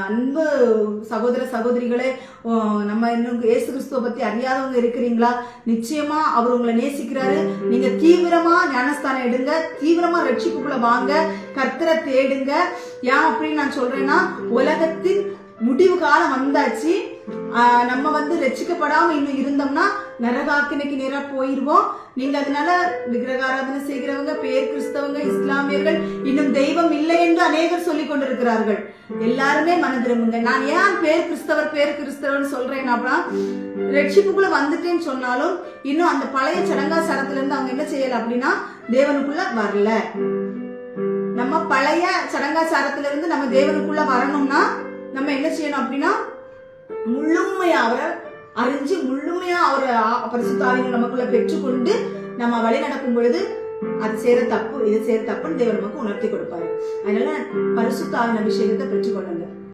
அன்பு சகோதர சகோதரிகளே, நம்ம இன்னும் இயேசு கிறிஸ்துவ பத்தி அறியாதவங்க இருக்கிறீங்களா? நிச்சயமா அவர் உங்களை நேசிக்கிறாரு. நீங்க தீவிரமா ஞானஸ்தானம் எடுங்க, தீவிரமா ரட்சிப்புக்குள்ள வாங்க, கர்த்தரை தேடுங்க. ஏன் அப்படின்னு நான் சொல்றேன்னா, உலகத்தின் முடிவு காலம் வந்தாச்சு. நம்ம ரட்சிக்கப்படாம இன்னும் இருந்தோம்னா நரகாக்கினைக்கு நேரா போயிருவோம். நீங்க அதனால விக்கிரகாராதனை செய்கிறவங்க, பேர் கிறிஸ்தவங்க, இஸ்லாமியர்கள் இன்னும் தெய்வம் இல்லை என்று அநேகர் சொல்லி கொண்டிருக்கிறார்கள். எல்லாருமே மனம் திரும்புங்க. நான் ஏன் பேர் கிறிஸ்தவர்னு சொல்றேன் அப்படின்னா, ரட்சிப்புக்குள்ள வந்துட்டேன்னு சொன்னாலும் இன்னும் அந்த பழைய சடங்காச்சாரத்துல இருந்து அவங்க என்ன செய்யல அப்படின்னா தேவனுக்குள்ள வரல. நம்ம பழைய சடங்காச்சாரத்துல இருந்து நம்ம தேவனுக்குள்ள வரணும்னா நம்ம என்ன செய்யணும் அப்படின்னா, முழுமையா அவரை அறிஞ்சு முழுமையா அவரை பரிசுத்த ஆவியை நமக்குள்ள பெற்றுக்கொண்டு நம்ம வழி நடக்கும் பொழுது அது செய்யற தப்பு, இது செய்யற தப்புன்னு தேவன் நமக்கு உணர்த்தி கொடுப்பாரு. அதனால பரிசுத்த ஆவியின் அபிஷேகத்தை பெற்றுக்கொள்ளுங்க.